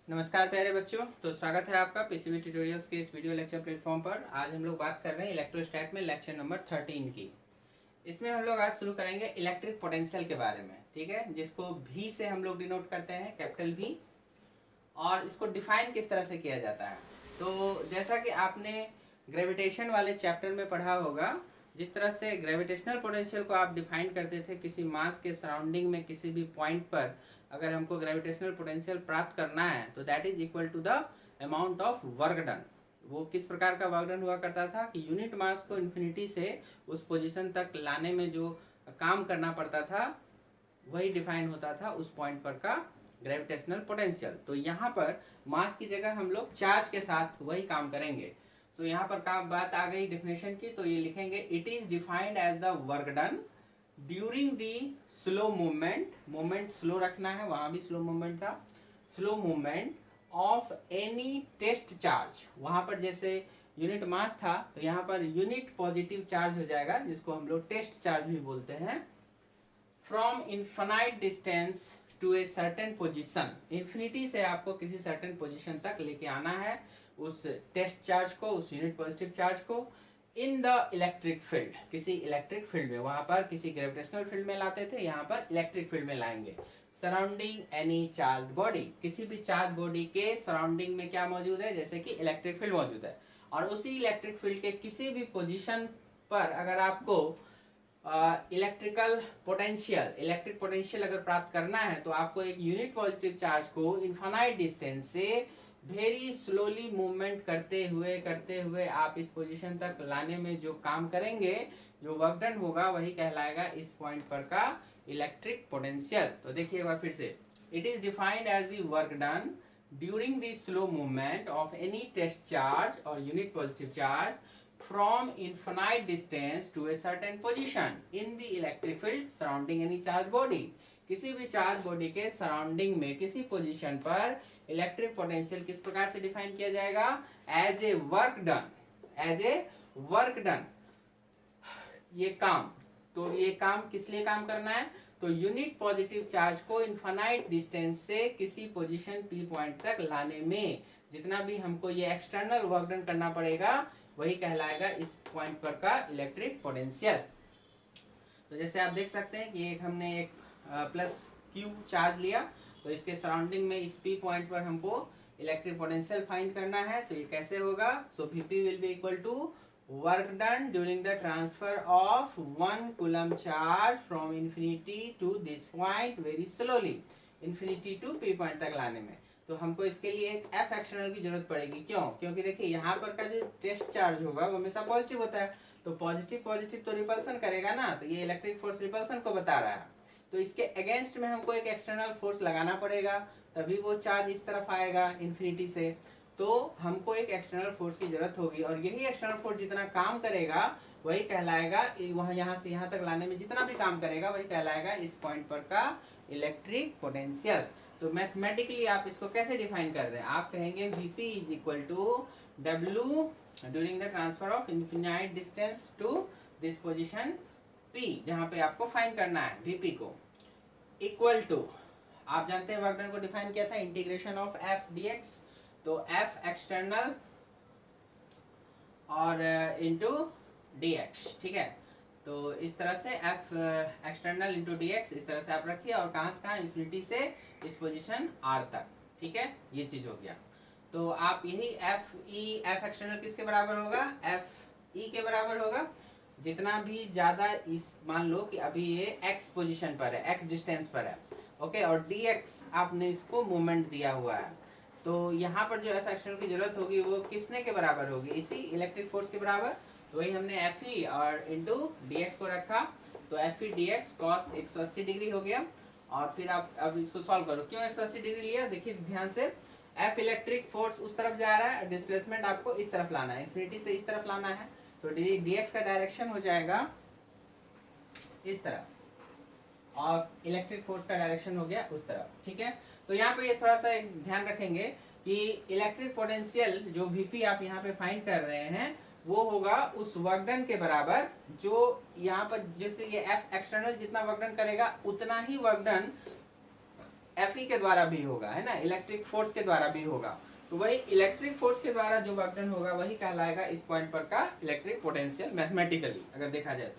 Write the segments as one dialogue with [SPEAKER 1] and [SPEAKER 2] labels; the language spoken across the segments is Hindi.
[SPEAKER 1] नमस्कार प्यारे बच्चों। तो स्वागत है आपका पीसीबी ट्यूटोरियल्स के इस वीडियो लेक्चर प्लेटफॉर्म पर। आज हम लोग बात कर रहे हैं इलेक्ट्रोस्टैट में लेक्चर नंबर 13 की। इसमें हम लोग आज शुरू करेंगे इलेक्ट्रिक पोटेंशियल के बारे में, ठीक है, जिसको भी से हम लोग डिनोट करते हैं, कैपिटल भी। और इसको डिफाइन किस तरह से किया जाता है, तो जैसा कि आपने ग्रेविटेशन वाले चैप्टर में पढ़ा होगा, जिस तरह से ग्रेविटेशनल पोटेंशियल को आप डिफाइन करते थे, किसी मास के सराउंडिंग में किसी भी पॉइंट पर अगर हमको ग्रेविटेशनल पोटेंशियल प्राप्त करना है तो that is equal to the amount of work done. वो किस प्रकार का वर्क डन हुआ करता था कि यूनिट मास को इन्फिनिटी से उस पोजीशन तक लाने में जो काम करना पड़ता था वही डिफाइन होता था उस पॉइंट पर का ग्रेविटेशनल पोटेंशियल। तो यहाँ पर मास की जगह हम लोग चार्ज के साथ वही काम करेंगे। तो यहाँ पर काम बात आ गई डेफिनेशन की, तो ये लिखेंगे it is defined as the work done during the slow movement, movement slow रखना है, वहां भी स्लो मूवमेंट था, slow movement of any test charge. वहां पर जैसे यूनिट मास था तो यहाँ पर यूनिट पॉजिटिव चार्ज हो जाएगा, जिसको हम लोग टेस्ट चार्ज भी बोलते हैं, from infinite distance to a certain position. Infinity से आपको किसी सर्टेन पोजिशन तक लेके आना है उस टेस्ट चार्ज को, उस यूनिट पॉजिटिव चार्ज को, इन द इलेक्ट्रिक फील्ड, किसी इलेक्ट्रिक फील्ड में। वहां पर किसी ग्रेविटेशनल फील्ड में लाते थे, यहाँ पर इलेक्ट्रिक फील्ड में लाएंगे। सराउंडिंग एनी चार्ज बॉडी, किसी भी चार्ज बॉडी के सराउंडिंग में क्या मौजूद है, जैसे कि इलेक्ट्रिक फील्ड मौजूद है। और उसी इलेक्ट्रिक फील्ड के किसी भी पोजीशन पर अगर आपको इलेक्ट्रिकल पोटेंशियल, इलेक्ट्रिक पोटेंशियल अगर प्राप्त करना है तो आपको एक यूनिट पॉजिटिव चार्ज को इनफाइनाइट डिस्टेंस से वेरी स्लोली मूवमेंट करते हुए आप इस पोजीशन तक लाने में जो काम करेंगे, जो वर्क डन होगा, वही कहलाएगा इस पॉइंट पर का इलेक्ट्रिक पोटेंशियल। तो देखिए एक बार फिर से, it is defined as the work done during the slow movement of any test charge और unit positive charge from infinite distance to a certain position in the electric field surrounding any charge body। किसी भी चार्ज बॉडी के सराउंडिंग में किसी पोजीशन पर इलेक्ट्रिक पोटेंशियल किस प्रकार से डिफाइन किया जाएगा, as a work done, as a work done. ये काम, तो ये काम किस लिए काम करना है, तो यूनिट पॉजिटिव चार्ज को इनफाइनाइट डिस्टेंस से किसी पोजीशन पी पॉइंट तक लाने में जितना भी हमको ये एक्सटर्नल वर्क डन करना पड़ेगा वही कहलाएगा इस पॉइंट पर का इलेक्ट्रिक पोटेंशियल। तो जैसे आप देख सकते हैं कि हमने एक प्लस क्यू चार्ज लिया, तो इसके सराउंडिंग में इस पी पॉइंट पर हमको इलेक्ट्रिक पोटेंशियल फाइंड करना है। तो ये कैसे होगा, so Vp will be equal to work done during the transfer of 1 coulomb charge from infinity to this point very slowly, infinity to P point तक लाने में। तो हमको इसके लिए एक एफ एक्सटर्नल की जरूरत पड़ेगी। क्यों, क्योंकि देखिए यहाँ पर का जो टेस्ट चार्ज होगा वो हमेशा पॉजिटिव होता है, तो पॉजिटिव पॉजिटिव तो रिपल्सन करेगा ना, तो ये इलेक्ट्रिक फोर्स रिपल्सन को बता रहा है। तो इसके अगेंस्ट में हमको एक एक्सटर्नल फोर्स लगाना पड़ेगा, तभी वो चार्ज इस तरफ आएगा इन्फिनिटी से। तो हमको एक एक्सटर्नल फोर्स की जरूरत होगी, और यही एक्सटर्नल फोर्स जितना काम करेगा वही कहलाएगा, वहां यहाँ से यहाँ तक लाने में जितना भी काम करेगा वही कहलाएगा इस पॉइंट पर का इलेक्ट्रिक पोटेंशियल। तो मैथमेटिकली आप इसको कैसे डिफाइन कर रहे हैं, आप कहेंगे Vp is equal to W during the transfer of infinite distance to this position P, जहां पे आपको फाइंड करना है Vp को, इक्वल टू, आप जानते हैं वर्क डन को डिफाइन किया था इंटीग्रेशन ऑफ F dx, तो F एक्सटर्नल और इनटू dx, ठीक है। तो इस तरह से F एक्सटर्नल इंटू dx इस तरह से आप रखिए, और कहां से कहां, इन्फिनिटी से इस पोजीशन R तक, ठीक है, ये चीज हो गया। तो आप यही F एक्सटर्नल किसके बराबर होगा, F के बराबर होगा। जितना भी ज्यादा इस, मान लो कि अभी ये x पोजीशन पर है, x डिस्टेंस पर है, ओके, और dx आपने इसको मोमेंट दिया हुआ है, तो यहाँ पर जो F एक्सटर्नल की जरूरत होगी वो किसने के बराबर होगी, इसी इलेक्ट्रिक फोर्स के बराबर। तो वही हमने Fe और इंटू dx को रखा, तो Fe dx cos 180 डिग्री हो गया। और फिर आप अब इसको सॉल्व करो, क्यों 180 डिग्री लिया, देखिए ध्यान से, F इलेक्ट्रिक फोर्स उस तरफ जा रहा है, डिस्प्लेसमेंट आपको इस तरफ लाना है, इन्फिनिटी से इस तरफ लाना है, तो dx का डायरेक्शन हो जाएगा इस तरफ, और इलेक्ट्रिक फोर्स का डायरेक्शन हो गया उस तरफ, ठीक है। तो यहाँ पे ये थोड़ा सा ध्यान रखेंगे कि इलेक्ट्रिक पोटेंशियल जो Vp आप यहाँ पे फाइंड कर रहे हैं वो होगा उस वर्क डन के बराबर, जो यहाँ पर जैसे ये F एक्सटर्नल जितना वर्क डन करेगा उतना ही वर्क डन Fe के द्वारा भी होगा, है ना, इलेक्ट्रिक फोर्स के द्वारा भी होगा। तो वही इलेक्ट्रिक फोर्स के द्वारा जो वर्क डन होगा वही कहलाएगा इस पॉइंट पर का इलेक्ट्रिक पोटेंशियल मैथमेटिकली अगर देखा जाए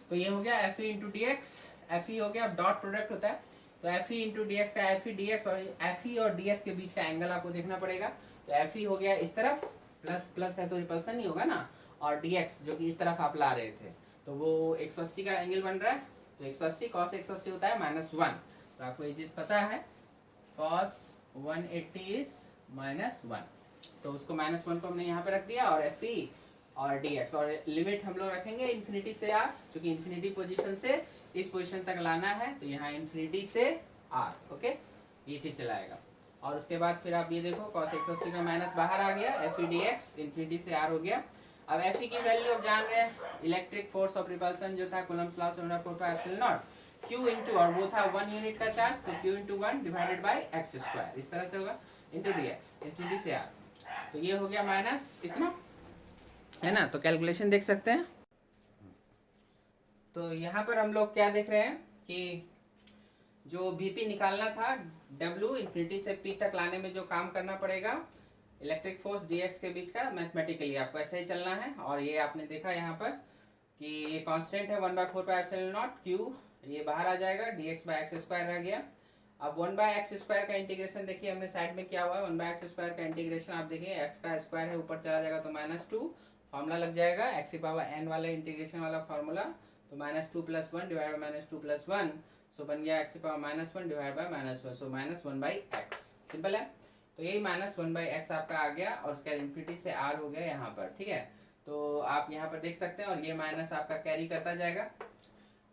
[SPEAKER 1] तो ये हो गया Fe into D x. Fe हो गया, अब डॉट प्रोडक्ट होता है तो Fe इंटू डी एक्स का Fe dx और Fe और ds के बीच का एंगल आपको देखना पड़ेगा। तो Fe हो गया इस तरफ, प्लस प्लस है तो रिपल्सन ही होगा ना, और dx जो कि इस तरफ आप ला रहे थे तो वो 180 का एंगल बन रहा है। तो 180 cos 180 होता है -1। तो आपको ये चीज पता है, cos 180 इज -1, तो उसको -1 को हमने यहाँ पे रख दिया, और Fe और dx, और लिमिट हम लोग रखेंगे इन्फिनिटी से r, क्योंकि इन्फिनिटी पोजीशन से इस पोजीशन तक लाना है, तो यहाँ इन्फिनिटी से r, ओके, ये चीज चलाएगा। और उसके बाद फिर आप ये देखो cos 180 का माइनस बाहर आ गया, Fe dx इन्फिनिटी से r हो गया। अब Fe की वैल्यू अब जान रहे हैं, इलेक्ट्रिक फोर्स ऑफ रिपल्सन जो था कूलम्ब्स लॉ से 4πε0 q इंटू, और वो था 1 यूनिट का चार्ज, तो q into 1 divided by x square, इस तरह से होगा, इंटू dx इन्फिनिटी से r। तो ये हो गया माइनस इतना, है ना। तो कैलकुलेशन देख सकते हैं। तो यहाँ पर हम लोग क्या देख रहे हैं कि जो Vp निकालना था, W इन्फिनिटी से P तक लाने में जो काम करना पड़ेगा इलेक्ट्रिक फोर्स dx के बीच का, मैथमेटिकली आपको ऐसे ही चलना है। और ये आपने देखा यहाँ पर कि ये कांस्टेंट है 1/4πε0 q, ये बाहर आ जाएगा, dx/x² रह गया। अब 1/x² का इंटीग्रेशन देखिए हमने साइड में क्या हुआ है, 1/x² का इंटीग्रेशन आप देखिए, x का स्क्वायर है ऊपर चला जाएगा तो -2, फॉर्मूला लग जाएगा x⁴n वाला इंटीग्रेशन वाला फॉर्मूला, तो -2 + 1 डिवाइड बाय -2 + 1, सो बन गया x⁻−1 divide by -1, so -1/x, simple है। तो यही -1/x आपका आ गया, और उसका इन्फिनिटी से r हो गया यहाँ पर, ठीक है। तो आप यहाँ पर देख सकते हैं, और ये माइनस आपका कैरी करता जाएगा।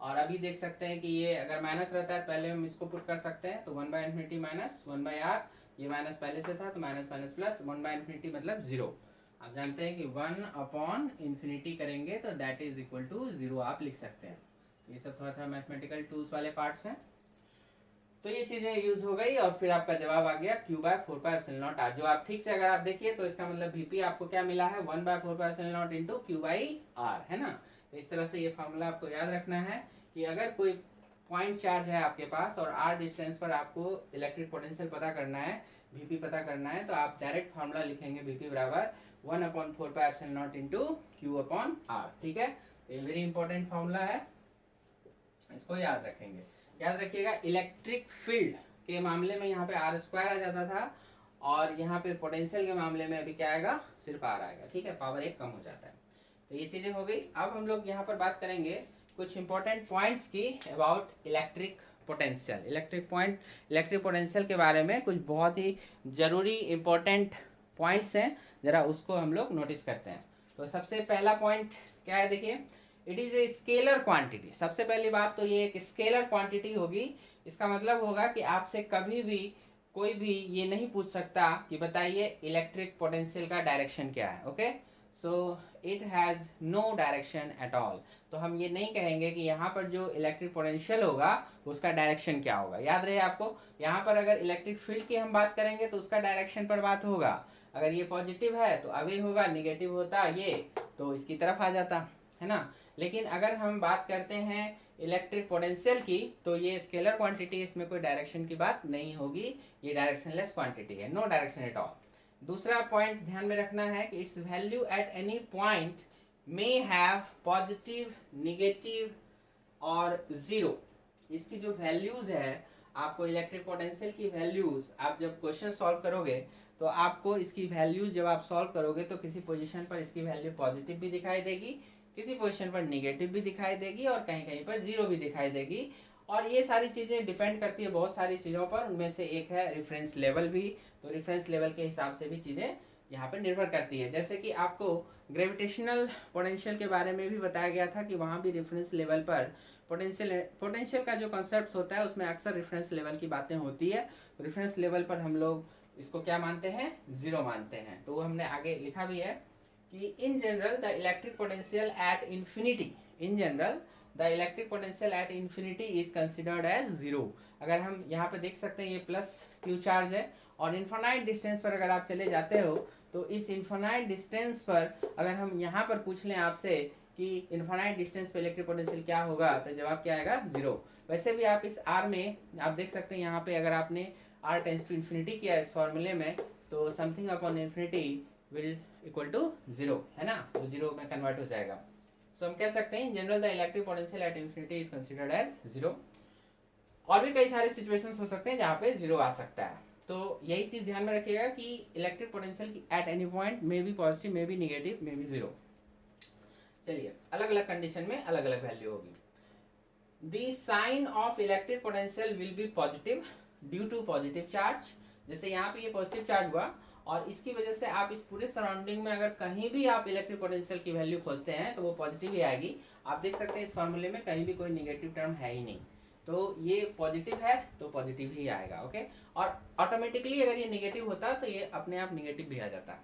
[SPEAKER 1] और अभी देख सकते हैं कि ये अगर माइनस रहता है पहले हम इसको पुट कर सकते हैं, तो 1/∞ माइनस 1/r, ये माइनस पहले से था तो माइनस माइनस प्लस, 1/∞ मतलब 0। आप जानते हैं कि 1/∞ करेंगे तो दैट इज इक्वल टू 0 आप लिख सकते हैं। ये सब थोड़ा थोड़ा मैथमेटिकल टूल्स वाले पार्ट्स हैं। तो ये चीजें यूज हो गई, और फिर आपका जवाब आ गया q/4πε0r। जो आप ठीक से अगर आप देखिए तो इसका मतलब Vp आपको क्या मिला है, 1/4πε0 इंटू q/r, है ना। तो इस तरह से ये फॉर्मूला आपको याद रखना है कि अगर कोई पॉइंट चार्ज है आपके पास और r डिस्टेंस पर आपको इलेक्ट्रिक पोटेंशियल पता करना है, Vp पता करना है, तो आप डायरेक्ट फॉर्मूला लिखेंगे Vp बराबर 1/4πε0 इंटू q/r, ठीक है। ये वेरी इंपॉर्टेंट फॉर्मूला है, इसको याद रखेंगे। याद रखिएगा इलेक्ट्रिक फील्ड के मामले में यहाँ पे r² आ जाता था, और यहाँ पे पोटेंशियल के मामले में अभी क्या आएगा, सिर्फ r आएगा, ठीक है, पावर 1 कम हो जाता है। तो ये चीजें हो गई। अब हम लोग यहाँ पर बात करेंगे कुछ इंपॉर्टेंट पॉइंट्स की about electric potential. Electric potential के बारे में कुछ बहुत ही जरूरी इंपॉर्टेंट पॉइंट्स हैं, जरा उसको हम लोग नोटिस करते हैं। तो सबसे पहला पॉइंट क्या है, देखिए, it is a scalar quantity. सबसे पहली बात तो ये एक स्केलर क्वांटिटी होगी। इसका मतलब होगा कि आपसे कभी भी कोई भी ये नहीं पूछ सकता कि बताइए इलेक्ट्रिक पोटेंशियल का डायरेक्शन क्या है, okay. So it has no direction at all. तो हम ये नहीं कहेंगे कि यहाँ पर जो इलेक्ट्रिक पोटेंशियल होगा उसका डायरेक्शन क्या होगा। याद रहे आपको, यहाँ पर अगर इलेक्ट्रिक फील्ड की हम बात करेंगे तो उसका डायरेक्शन पर बात होगा। अगर ये पॉजिटिव है तो अवे होगा, निगेटिव होता ये तो इसकी तरफ आ जाता, है ना। लेकिन अगर हम बात करते हैं इलेक्ट्रिक पोटेंशियल की, तो ये स्केलर क्वांटिटी, इसमें कोई डायरेक्शन की बात नहीं होगी, ये डायरेक्शनलेस क्वांटिटी है, नो डायरेक्शन एट ऑल। दूसरा पॉइंट ध्यान में रखना है कि it's value at any point may have positive, negative और जीरो। इसकी जो वैल्यूज है, आपको इलेक्ट्रिक पोटेंशियल की वैल्यूज आप जब क्वेश्चन सॉल्व करोगे तो आपको इसकी वैल्यूज जब आप सॉल्व करोगे तो किसी पोजीशन पर इसकी वैल्यू पॉजिटिव भी दिखाई देगी, किसी पोजीशन पर निगेटिव भी दिखाई देगी, और कहीं कहीं पर जीरो भी दिखाई देगी। और ये सारी चीजें डिपेंड करती है बहुत सारी चीजों पर, उनमें से एक है रेफरेंस लेवल भी। तो रेफरेंस लेवल के हिसाब से भी चीजें यहाँ पर निर्भर करती है। जैसे कि आपको ग्रेविटेशनल पोटेंशियल के बारे में भी बताया गया था कि वहाँ भी रेफरेंस लेवल पर पोटेंशियल का जो कॉन्सेप्ट होता है उसमें अक्सर रेफरेंस लेवल की बातें होती है। रेफरेंस लेवल पर हम लोग इसको क्या मानते हैं, जीरो मानते हैं। तो वो हमने आगे लिखा भी है कि in general the electric potential at infinity, in general the electric potential at infinity is considered as zero. अगर हम यहाँ पे देख सकते हैं ये प्लस क्यू चार्ज है, और इन्फिनाइट डिस्टेंस पर अगर आप चले जाते हो तो इस इन्फिनाइट डिस्टेंस पर अगर हम यहाँ पर पूछ लें आपसे कि इनफाइनाइट डिस्टेंस पे इलेक्ट्रिक पोटेंशियल क्या होगा, तो जवाब क्या आएगा 0। वैसे भी आप इस r में आप देख सकते हैं यहाँ पे अगर आपने r टेंस टू इन्फिनिटी किया इस फॉर्मूले में, तो something upon infinity will equal to 0 है ना, तो 0 में कन्वर्ट हो जाएगा। सो हम कह सकते हैं in general the electric potential at infinity is considered as 0। और भी कई सारे सिचुएशंस हो सकते हैं जहाँ पे 0 आ सकता है। तो यही चीज ध्यान में रखिएगा कि इलेक्ट्रिक पोटेंशियल की at any point may be positive, may be negative, may be 0। चलिए, अलग अलग कंडीशन में अलग अलग वैल्यू होगी। The sign of electric potential will be positive due to positive charge. जैसे यहाँ पे ये पॉजिटिव चार्ज हुआ और इसकी वजह से आप इस पूरे सराउंडिंग में अगर कहीं भी आप इलेक्ट्रिक पोटेंशियल की वैल्यू खोजते हैं तो वो पॉजिटिव ही आएगी। आप देख सकते हैं इस फॉर्मूले में कहीं भी कोई निगेटिव टर्म है ही नहीं, तो ये पॉजिटिव है तो पॉजिटिव ही आएगा। ओके, और ऑटोमेटिकली अगर ये निगेटिव होता तो ये अपने आप निगेटिव भी आ जाता।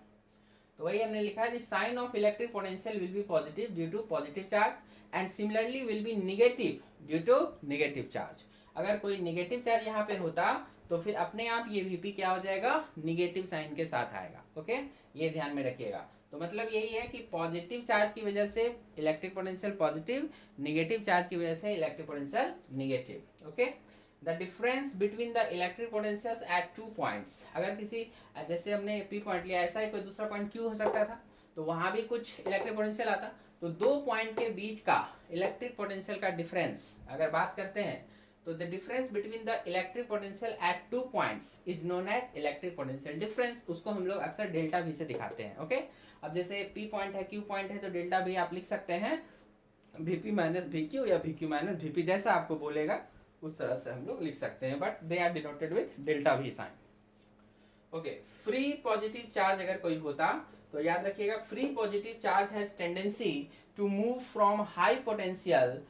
[SPEAKER 1] तो वही हमने लिखा है, the sign of electric potential will be positive due to positive charge and similarly will be negative due to negative charge. अगर कोई निगेटिव चार्ज यहाँ पे होता तो फिर अपने आप ये वीपी क्या हो जाएगा, निगेटिव साइन के साथ आएगा। ओके, ये ध्यान में रखिएगा। तो मतलब यही है कि पॉजिटिव चार्ज की वजह से electric potential positive, negative charge की वजह से electric potential negative. Okay, the difference between the electric potentials at 2 points. अगर किसी, जैसे हमने पी पॉइंट लिया, ऐसा ही कोई दूसरा पॉइंट क्यू हो सकता था, तो वहां भी कुछ इलेक्ट्रिक पोटेंशियल आता। तो 2 पॉइंट के बीच का इलेक्ट्रिक पोटेंशियल का डिफरेंस अगर बात करते हैं, तो the difference between the electric potential at 2 points is known as electric potential difference. उसको हम लोग अक्सर डेल्टा वी से दिखाते हैं। ओके, अब जैसे पी पॉइंट है, क्यू पॉइंट है, तो डेल्टा वी आप लिख सकते हैं वीपी माइनस वी क्यू या वी क्यू माइनस वीपी, जैसा आपको बोलेगा उस तरह से हम लोग लिख सकते हैं, but they are denoted with delta V sign. Okay, free positive charge अगर कोई होता तो याद रखिएगा, free positive charge has tendency to move from high potential.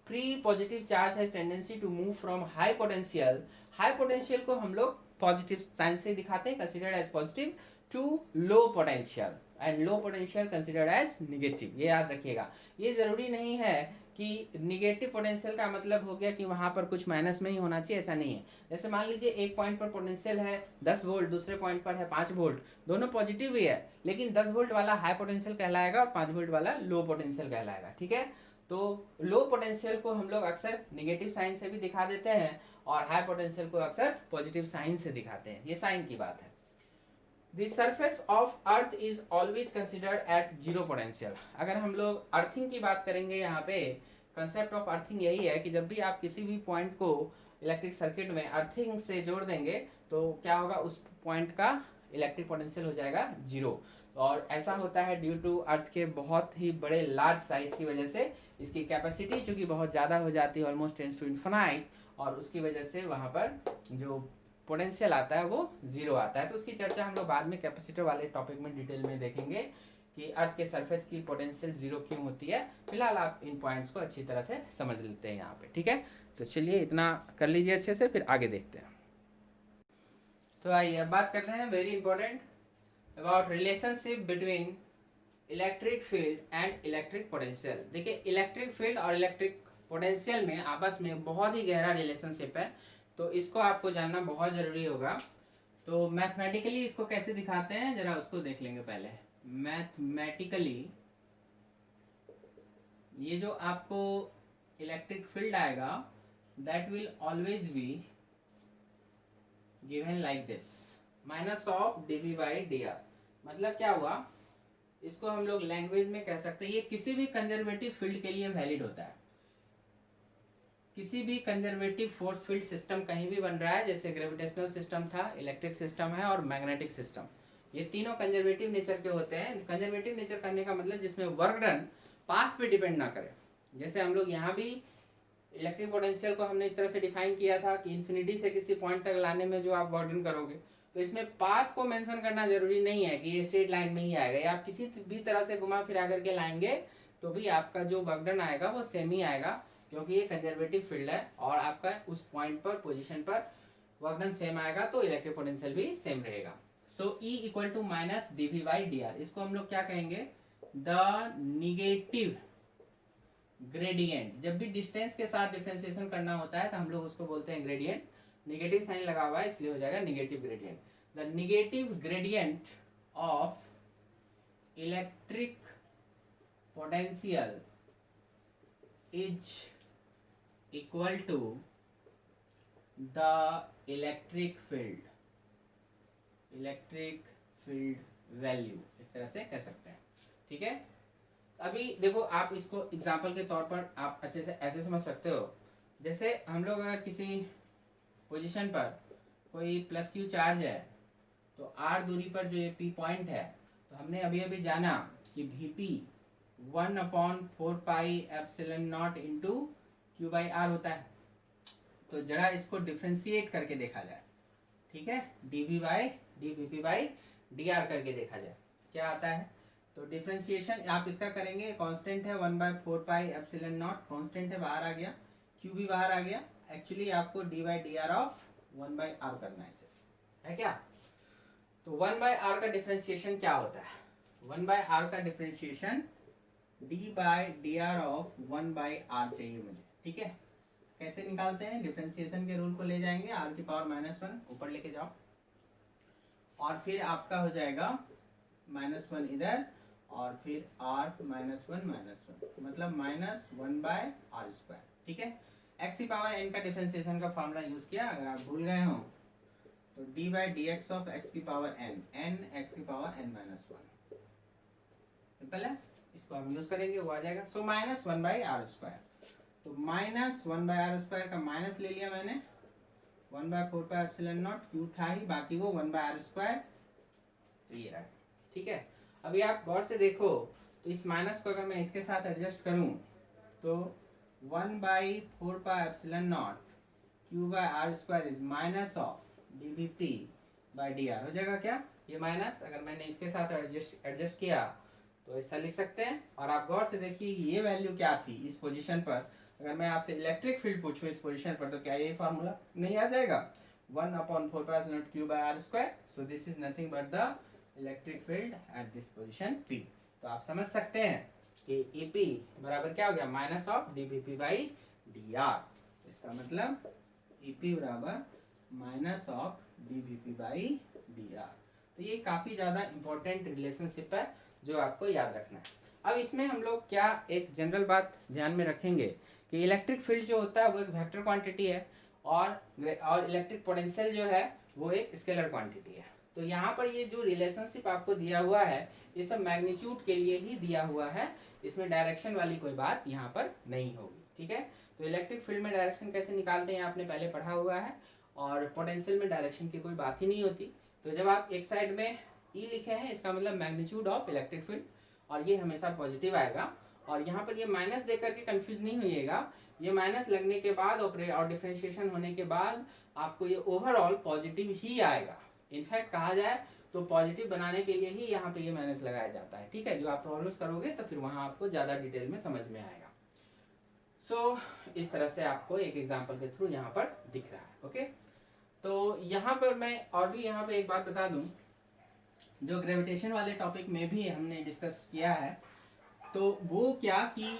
[SPEAKER 1] Free positive charge has tendency to move from high potential. High potential को हम लोग पॉजिटिव साइन से दिखाते हैं, considered as positive, to low potential and low potential considered as negative. ये याद रखिएगा। ये जरूरी नहीं है कि निगेटिव पोटेंशियल का मतलब हो गया कि वहां पर कुछ माइनस में ही होना चाहिए, ऐसा नहीं है। जैसे मान लीजिए एक पॉइंट पर पोटेंशियल है 10 वोल्ट, दूसरे पॉइंट पर है 5 वोल्ट, दोनों पॉजिटिव ही है, लेकिन 10 वोल्ट वाला हाई पोटेंशियल कहलाएगा और 5 वोल्ट वाला लो पोटेंशियल कहलाएगा। ठीक है, तो लो पोटेंशियल को हम लोग अक्सर निगेटिव साइन से भी दिखा देते हैं और हाई पोटेंशियल को अक्सर पॉजिटिव साइन से दिखाते हैं। ये साइन की बात है। The surface of Earth is always considered at zero potential। अगर हम लोग अर्थिंग की बात करेंगे, यहाँ पे कंसेप्ट ऑफ अर्थिंग यही है कि जब भी आप किसी भी पॉइंट को इलेक्ट्रिक सर्किट में अर्थिंग से जोड़ देंगे तो क्या होगा, उस पॉइंट का इलेक्ट्रिक पोटेंशियल हो जाएगा 0। और ऐसा होता है ड्यू टू अर्थ के बहुत ही बड़े लार्ज साइज की वजह से इसकी कैपेसिटी चूंकि बहुत ज़्यादा हो जाती है, ऑलमोस्ट टेंड्स टू इन्फिनाइट, और उसकी वजह से वहाँ पर जो पोटेंशियल आता है वो 0 आता है। तो उसकी चर्चा हम लोग बाद में कैपेसिटर वाले टॉपिक में डिटेल में देखेंगे कि अर्थ के सरफेस की पोटेंशियल 0 क्यों होती है। फिलहाल आप इन पॉइंट्स को अच्छी तरह से समझ लेते हैं यहाँ पे। ठीक है, तो चलिए इतना कर लीजिए अच्छे से, फिर आगे देखते हैं। तो आइए अब बात करते हैं very important about relationship between electric field and electric potential. देखिए, इलेक्ट्रिक फील्ड और इलेक्ट्रिक पोटेंशियल में आपस में बहुत ही गहरा रिलेशनशिप है, तो इसको आपको जानना बहुत जरूरी होगा। तो मैथमेटिकली इसको कैसे दिखाते हैं जरा उसको देख लेंगे पहले। मैथमेटिकली ये जो आपको इलेक्ट्रिक फील्ड आएगा that will always be given like this, minus of D V by D R. मतलब क्या हुआ, इसको हम लोग लैंग्वेज में कह सकते हैं, ये किसी भी कंजर्वेटिव फील्ड के लिए वैलिड होता है। किसी भी कंजर्वेटिव फोर्स फील्ड सिस्टम कहीं भी बन रहा है, जैसे ग्रेविटेशनल सिस्टम था, इलेक्ट्रिक सिस्टम है और मैग्नेटिक सिस्टम, ये तीनों कंजर्वेटिव नेचर के होते हैं। कंजर्वेटिव नेचर करने का मतलब जिसमें वर्क डन पाथ पे डिपेंड ना करे। जैसे हम लोग यहाँ भी इलेक्ट्रिक पोटेंशियल को हमने इस तरह से डिफाइन किया था कि इन्फिनिटी से किसी पॉइंट तक लाने में जो आप वर्क डन करोगे, तो इसमें पाथ को मेंशन करना जरूरी नहीं है कि ये स्ट्रेट लाइन में ही आएगा, या आप किसी भी तरह से घुमा फिरा करके लाएंगे तो भी आपका जो वर्क डन आएगा वो सेम ही आएगा, क्योंकि ये कंजर्वेटिव फील्ड है और आपका उस पॉइंट पर पोजीशन पर वर्क डन सेम आएगा, तो इलेक्ट्रिक पोटेंशियल भी सेम रहेगा। So E equal to minus dV by dr, इसको हम लोग क्या कहेंगे, द निगेटिव ग्रेडियंट। जब भी डिस्टेंस के साथ डिफरेंशिएशन करना होता है तो हम लोग उसको बोलते हैं ग्रेडियंट। निगेटिव साइन लगा हुआ है इसलिए हो जाएगा negative gradient. The negative gradient of electric potential is equal to the electric field value, इस तरह से कह सकते हैं। ठीक है, अभी देखो आप इसको एग्जांपल के तौर पर आप अच्छे से ऐसे समझ सकते हो, जैसे हम लोग अगर किसी पोजीशन पर कोई प्लस क्यू चार्ज है तो आर दूरी पर जो ये पी पॉइंट है, तो हमने अभी अभी जाना कि V P 1/4πε0 into Q by R होता है। तो जरा इसको डिफ्रेंशिएट करके देखा जाए, ठीक है, dv by dvp by dr करके देखा जाए क्या आता है। तो डिफ्रेंशिएशन आप इसका करेंगे, कांस्टेंट है 1/4πε0, कांस्टेंट है, बाहर आ गया, q भी बाहर आ गया। एक्चुअली आपको d by D are of 1/r करना है, इसे है क्या। तो 1/r का डिफ्रेंशिएशन क्या होता है, 1/r का differentiation d by D are of 1/r चाहिए मुझे। ठीक है, कैसे निकालते हैं, डिफरेंशिएशन के रूल को ले जाएंगे, r की पावर -1 ऊपर लेके जाओ, और फिर आपका हो जाएगा -1 इधर, और फिर r -1 मतलब -1/r²। ठीक है, x की पावर n का डिफरेंशिएशन का फॉर्मूला यूज किया, अगर आप भूल गए हो तो d by D X of x की पावर n x की पावर n-1 सिंपल है, इसको हम यूज करेंगे, वो आ जाएगा। सो -1/r², तो -1/r² का माइनस ले लिया मैंने, 1/4πε0 क्यू था ही, बाकी वो 1/r², तो ये रहा। ठीक है, अभी आप गौर से देखो तो इस माइनस को अगर मैं इसके साथ एडजस्ट करूं तो 1/4πε0 Q by r² is minus of dvp by dr हो जाएगा क्या, ये माइनस अगर मैंने इसके साथ एडजस्ट किया तो ऐसा लिख सकते हैं। और आप गौर से देखिए ये वैल्यू क्या थी इस पोजीशन पर, अगर मैं आपसे इलेक्ट्रिक फील्ड पूछूं इस पोजीशन पर, तो क्या ये फार्मूला नहीं आ जाएगा, 1/4πε0 Q by r²। So this is nothing but the electric field at this position P। तो आप समझ सकते हैं कि EP बराबर क्या हो गया, minus of dvp by dr। इसका मतलब EP बराबर minus of dvp by dr। तो ये काफी ज्यादा इंपॉर्टेंट रिलेशनशिप है जो आपको याद रखना है। अब इसमें हम लोग क्या एक जनरल बात ध्यान में रखेंगे कि इलेक्ट्रिक फील्ड जो होता है वो एक वेक्टर क्वांटिटी है, और इलेक्ट्रिक पोटेंशियल जो है वो एक स्केलर क्वांटिटी है। तो यहाँ पर ये जो रिलेशनशिप आपको दिया हुआ है ये सब मैग्नीट्यूड के लिए ही दिया हुआ है, इसमें डायरेक्शन वाली कोई बात यहाँ पर नहीं होगी। ठीक है, तो इलेक्ट्रिक फील्ड में डायरेक्शन कैसे निकालते हैं आपने पहले पढ़ा हुआ है, और पोटेंशियल में डायरेक्शन की कोई बात ही नहीं होती। तो जब आप एक साइड में E लिखे हैं इसका मतलब मैग्नीट्यूड ऑफ इलेक्ट्रिक फील्ड, और ये हमेशा पॉजिटिव आएगा। और यहाँ पर ये माइनस दे करके कंफ्यूज नहीं होइएगा, ये माइनस लगने के बाद और डिफरेंशिएशन होने के बाद आपको ये ओवरऑल पॉजिटिव ही आएगा। इनफैक्ट कहा जाए तो पॉजिटिव बनाने के लिए ही यहाँ पे ये माइनस लगाया जाता है। ठीक है, जो आप प्रॉब्लम्स करोगे तो फिर वहाँ आपको ज़्यादा डिटेल में समझ में आएगा। सो इस तरह से आपको एक एग्जाम्पल के थ्रू यहाँ पर दिख रहा है। ओके, तो यहाँ पर मैं और भी यहाँ पे एक बात बता दूँ, जो ग्रेविटेशन वाले टॉपिक में भी हमने डिस्कस किया है, तो वो क्या कि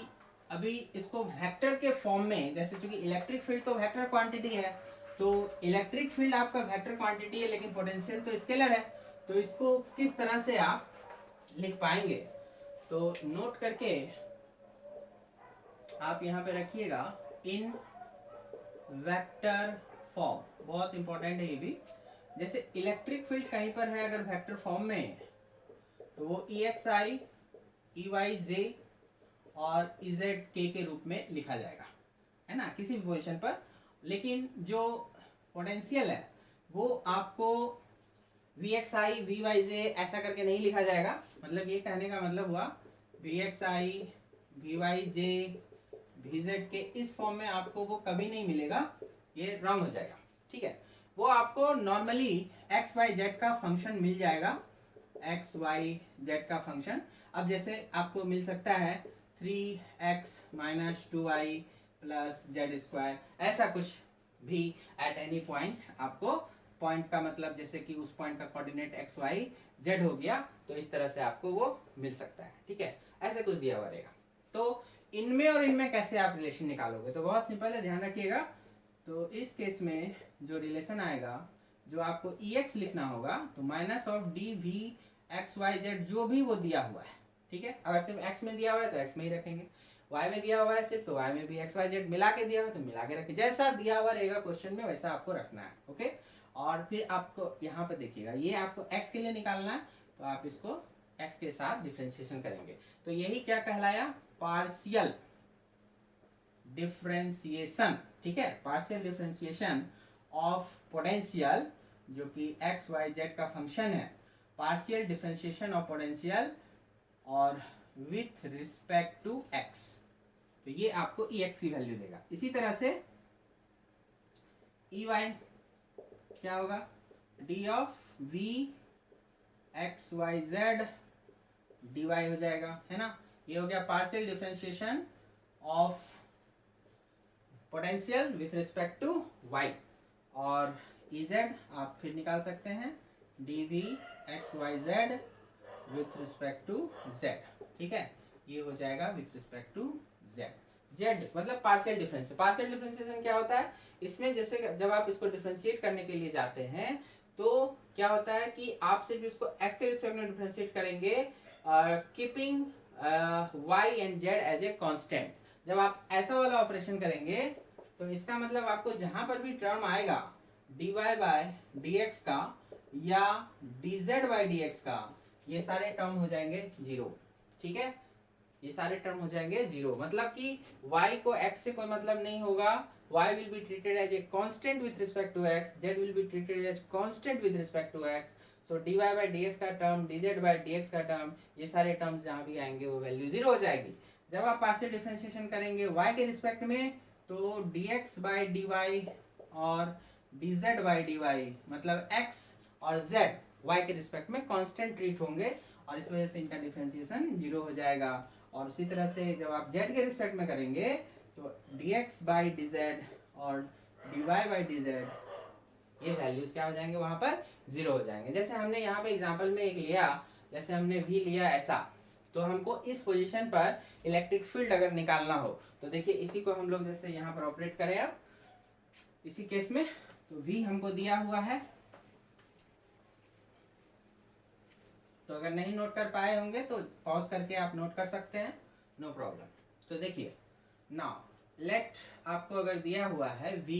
[SPEAKER 1] अभी इसको वेक्टर के फॉर्म में, जैसे चूंकि इलेक्ट्रिक फील्ड तो वेक्टर क्वांटिटी है, तो इलेक्ट्रिक फील्ड आपका वेक्टर क्वांटिटी है लेकिन पोटेंशियल तो स्केलर है, तो इसको किस तरह से आप लिख पाएंगे, तो नोट करके आप यहाँ पे रखिएगा इन वेक्टर फॉर्म, बहुत इंपॉर्टेंट है ये भी। जैसे इलेक्ट्रिक फील्ड कहीं पर है अगर वेक्टर फॉर्म में, तो वो EXI EYJ और EZK के रूप में लिखा जाएगा, है ना, किसी भी पोजीशन पर। लेकिन जो पोटेंशियल है वो आपको VXI VYJ ऐसा करके नहीं लिखा जाएगा। मतलब ये कहने का मतलब हुआ VXI VYJ VZ के इस फॉर्म में आपको वो कभी नहीं मिलेगा, ये रॉन्ग हो जाएगा। ठीक है, वो आपको नॉर्मली XYZ का फंक्शन मिल जाएगा, XYZ का फंक्शन। अब जैसे आपको मिल सकता है 3x - 2y + z², ऐसा कुछ भी एट एनी पॉइंट, आपको पॉइंट का मतलब जैसे कि उस पॉइंट का कोऑर्डिनेट XYZ हो गया, तो इस तरह से आपको वो मिल सकता है। ठीक है, ऐसे कुछ दिया हुआ रहेगा। तो इनमें और इनमें कैसे आप रिलेशन निकालोगे, तो बहुत सिंपल है, ध्यान रखिएगा। तो इस केस में जो रिलेशन आएगा, जो आपको EX लिखना होगा, तो -(dV(XYZ) जो भी वो दिया हुआ है, ठीक है। अगर सिर्फ एक्स में दिया हुआ है तो एक्स में ही रखेंगे, वाई में दिया हुआ है सिर्फ तो वाई में भी एक्स वाई जेड मिला के दिया हुआ तो मिला के रखें, जैसा दिया हुआ रहेगा क्वेश्चन में वैसा आपको रखना है। ओके, और फिर आपको यहाँ पे देखिएगा ये आपको एक्स के लिए निकालना है तो आप इसको एक्स के साथ डिफ्रेंशिएशन करेंगे। तो यही क्या कहलाया, पार्शियल डिफ्रेंशिएशन। ठीक है, पार्शियल डिफ्रेंशिएशन ऑफ पोटेंशियल जो कि एक्स वाई जेड का फंक्शन है, पार्शियल डिफ्रेंशिएशन ऑफ पोटेंशियल और विथ रिस्पेक्ट टू एक्स। तो ये आपको ई एक्स की वैल्यू देगा। इसी तरह से ई वाई क्या होगा, D of V X Y Z D Y हो जाएगा, है ना। ये हो गया partial differentiation of potential with respect to Y. और ई जेड आप फिर निकाल सकते हैं, D V X Y Z with respect to Z. ठीक है, ये हो जाएगा with respect to Z. Z मतलब पार्शियल डिफरेंस। पार्शियल डिफरेंशिएशन क्या होता है, इसमें जैसे जब आप इसको डिफरेंशिएट करने के लिए जाते हैं तो क्या होता है कि आप सिर्फ इसको एक्स के रिस्पेक्ट में डिफरेंशिएट करेंगे, keeping Y and Z as a constant. जब आप ऐसा वाला ऑपरेशन करेंगे तो इसका मतलब आपको जहां पर भी टर्म आएगा dy बाय dx का या dz बाय dx का, ये सारे टर्म हो जाएंगे जीरो। ठीक है, ये सारे टर्म हो जाएंगे जीरो, मतलब कि y को x से कोई मतलब नहीं होगा। y will be treated as a constant with respect to x, z will be treated as constant with respect to x. So dy by dx का टर्म, dz by dx का टर्म, ये सारे टर्म्स जहाँ भी आएंगे वो वैल्यू जीरो हो जाएगी। जब आप पार्शियल डिफरेंशिएशन करेंगे y के रिस्पेक्ट में तो dx by dy और dz by dy मतलब x और z y के रिस्पेक्ट में कांस्टेंट ट्रीट होंगे और इस वजह से इनका डिफरेंशिएशन जीरो हो जाएगा। और उसी तरह से जब आप z के रिस्पेक्ट में करेंगे तो dx by dz और dy by dz ये वैल्यूज क्या हो जाएंगे, वहां पर जीरो हो जाएंगे। जैसे हमने यहाँ पे एग्जांपल में एक लिया, जैसे हमने v लिया ऐसा, तो हमको इस पोजीशन पर इलेक्ट्रिक फील्ड अगर निकालना हो तो देखिए इसी को हम लोग जैसे यहाँ पर ऑपरेट करें अब इसी केस में, तो v हमको दिया हुआ है। तो अगर नहीं नोट कर पाए होंगे तो पॉज करके आप नोट कर सकते हैं, नो प्रॉब्लम। तो देखिए नाउ लेट आपको अगर दिया हुआ है v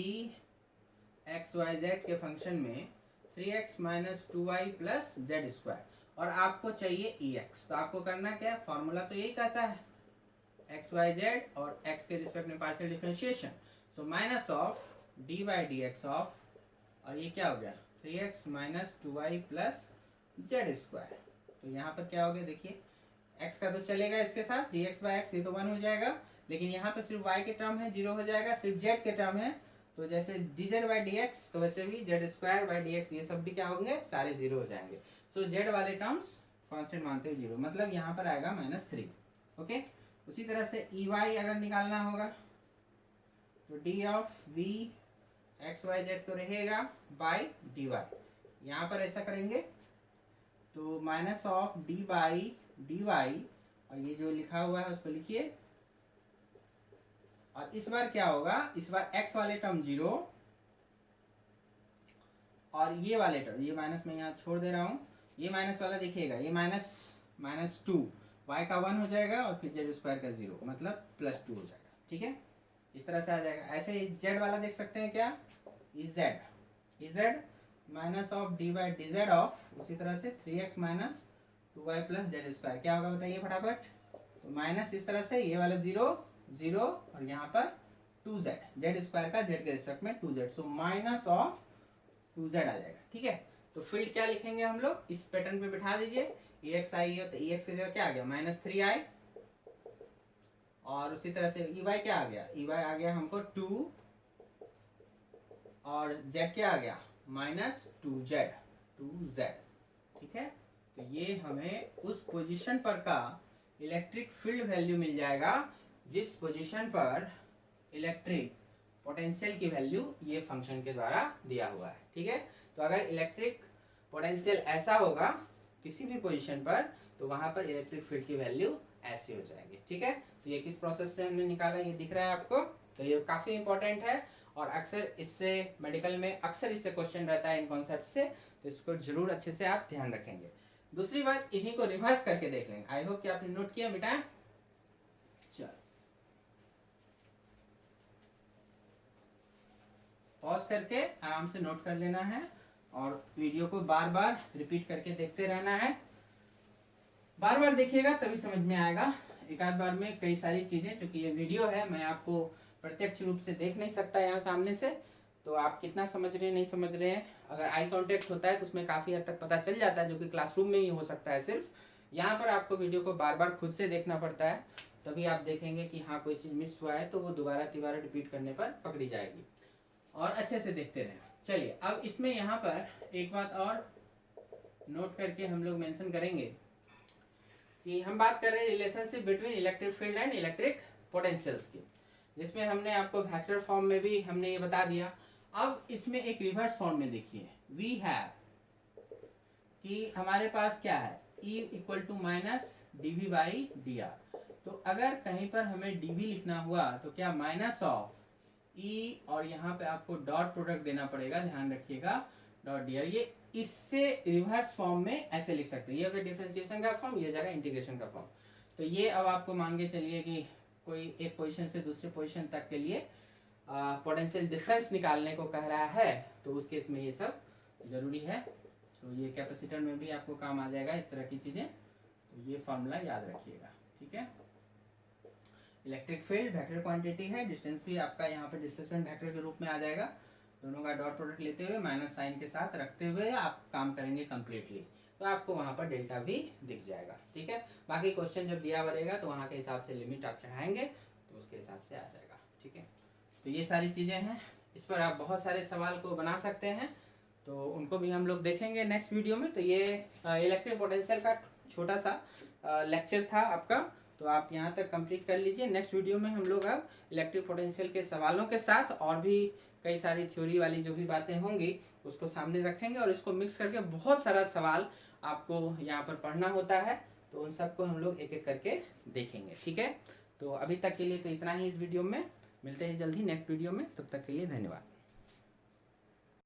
[SPEAKER 1] एक्स वाई जेड के फंक्शन में 3x minus 2y plus Z square और आपको चाहिए ex, तो आपको करना क्या है, फॉर्मूला तो यही कहता है एक्स वाई जेड और x के रिस्पेक्ट में partial differentiation, so minus of D Y D X of, और ये क्या हो गया 3x minus 2y plus Z square. तो यहाँ पर क्या हो गया, देखिए x का तो चलेगा इसके साथ, dx बाई एक्स ये तो 1 हो जाएगा, लेकिन यहाँ पे सिर्फ y के टर्म है जीरो हो जाएगा, सिर्फ z के टर्म है तो जैसे dz बाई dx तो वैसे भी z स्क्वायर बाई dx ये सब भी क्या होंगे, सारे जीरो हो जाएंगे। सो z वाले टर्म्स कांस्टेंट मानते हुए जीरो, मतलब यहाँ पर आएगा -3। ओके, उसी तरह से ey अगर निकालना होगा तो d of v X Y Z तो रहेगा बाई dy, यहाँ पर ऐसा करेंगे तो minus of d by dy और ये जो लिखा हुआ है उसको लिखिए, और इस बार क्या होगा, इस बार x वाले टर्म जीरो और ये वाले टर्म, ये माइनस में यहाँ छोड़ दे रहा हूँ, ये माइनस वाला देखिएगा ये -2 y का 1 हो जाएगा और फिर जेड स्क्वायर का 0 मतलब +2 हो जाएगा। ठीक है, इस तरह से आ जाएगा। ऐसे ही z वाला देख सकते हैं क्या, ez minus of D by D Z of, उसी तरह से 3x minus 2y plus Z square क्या होगा बताइए फटाफट, तो माइनस इस तरह से ये वाला 0 और यहाँ पर 2z, जेड स्क्वायर का जेड के रिस्पेक्ट में 2z, so minus of 2z आ जाएगा। ठीक है, तो फील्ड क्या लिखेंगे हम लोग, इस पैटर्न पे बिठा दीजिए, ex आई है तो ex की जगह क्या आ गया -3i, और उसी तरह से ey क्या आ गया, ey आ गया हमको 2 और z क्या आ गया -2z। ठीक है, तो ये हमें उस पोजीशन पर का इलेक्ट्रिक फील्ड वैल्यू मिल जाएगा जिस पोजीशन पर इलेक्ट्रिक पोटेंशियल की वैल्यू ये फंक्शन के द्वारा दिया हुआ है। ठीक है, तो अगर इलेक्ट्रिक पोटेंशियल ऐसा होगा किसी भी पोजीशन पर तो वहां पर इलेक्ट्रिक फील्ड की वैल्यू ऐसी हो जाएगी। ठीक है, तो ये किस प्रोसेस से हमने निकाला ये दिख रहा है आपको, तो ये काफी इंपॉर्टेंट है और अक्सर इससे मेडिकल में अक्सर इससे क्वेश्चन रहता है इन कॉन्सेप्ट से, तो इसको जरूर अच्छे से आप ध्यान रखेंगे। दूसरी बात, इन्हीं को रिवर्स करके देख लेंगे। आई होप कि आपने नोट किया बेटा। चल पॉज करके आराम से नोट कर लेना है और वीडियो को बार बार रिपीट करके देखते रहना है। बार बार देखिएगा तभी समझ में आएगा। एक आध बार में कई सारी चीजें, क्योंकि ये वीडियो है, मैं आपको प्रत्यक्ष रूप से देख नहीं सकता यहाँ सामने से, तो आप कितना समझ रहे हैं नहीं समझ रहे हैं। अगर आई कांटेक्ट होता है तो उसमें काफी हद तक पता चल जाता है, जो कि क्लासरूम में ही हो सकता है। सिर्फ यहाँ पर आपको वीडियो को बार बार खुद से देखना पड़ता है, तभी आप देखेंगे कि हाँ कोई चीज मिस हुआ है तो वो दोबारा तिबारा रिपीट करने पर पकड़ी जाएगी। और अच्छे से देखते रहें। चलिए अब इसमें यहाँ पर एक बात और नोट करके हम लोग मेंशन करेंगे कि हम बात कर रहे हैं relationship between electric field and electric potentials की, जिसमें हमने आपको वेक्टर फॉर्म में भी हमने ये बता दिया। अब इसमें एक रिवर्स फॉर्म में देखिए, वी हैव कि हमारे पास क्या है, E equal to minus dv by dr। तो अगर कहीं पर हमें dv लिखना हुआ तो क्या माइनस ऑफ E, और यहाँ पे आपको डॉट प्रोडक्ट देना पड़ेगा, ध्यान रखिएगा, डॉट dr। ये इससे रिवर्स फॉर्म में ऐसे लिख सकते हैं। ये अगर डिफरेंशिएशन का फॉर्म, ये जगह इंटीग्रेशन का फॉर्म। तो ये अब आपको मान के चलिए कि कोई एक पोजीशन से दूसरे पोजीशन तक के लिए पोटेंशियल डिफरेंस निकालने को कह रहा है, तो उस केस में ये सब जरूरी है। तो ये कैपेसिटर में भी आपको काम आ जाएगा इस तरह की चीजें, तो ये फॉर्मूला याद रखिएगा, ठीक है। इलेक्ट्रिक फील्ड वेक्टर क्वांटिटी है, डिस्टेंस भी आपका यहाँ पे डिस्प्लेसमेंट वेक्टर के रूप में आ जाएगा। दोनों का डॉट प्रोडक्ट लेते हुए माइनस साइन के साथ रखते हुए आप काम करेंगे कंप्लीटली, तो आपको वहाँ पर डेल्टा भी दिख जाएगा, ठीक है। बाकी क्वेश्चन जब दिया रहेगा तो वहाँ के हिसाब से लिमिट आप चढ़ाएंगे तो उसके हिसाब से आ जाएगा, ठीक है। तो ये सारी चीज़ें हैं, इस पर आप बहुत सारे सवाल को बना सकते हैं, तो उनको भी हम लोग देखेंगे नेक्स्ट वीडियो में। तो ये इलेक्ट्रिक पोटेंशियल का छोटा सा लेक्चर था आपका, तो आप यहाँ तक कंप्लीट कर लीजिए। नेक्स्ट वीडियो में हम लोग अब इलेक्ट्रिक पोटेंशियल के सवालों के साथ और भी कई सारी थ्योरी वाली जो भी बातें होंगी उसको सामने रखेंगे, और इसको मिक्स करके बहुत सारा सवाल आपको यहाँ पर पढ़ना होता है, तो उन सबको हम लोग एक एक करके देखेंगे, ठीक है। तो अभी तक के लिए तो इतना ही इस वीडियो में, मिलते हैं जल्दी नेक्स्ट वीडियो में, तब तक के लिए धन्यवाद।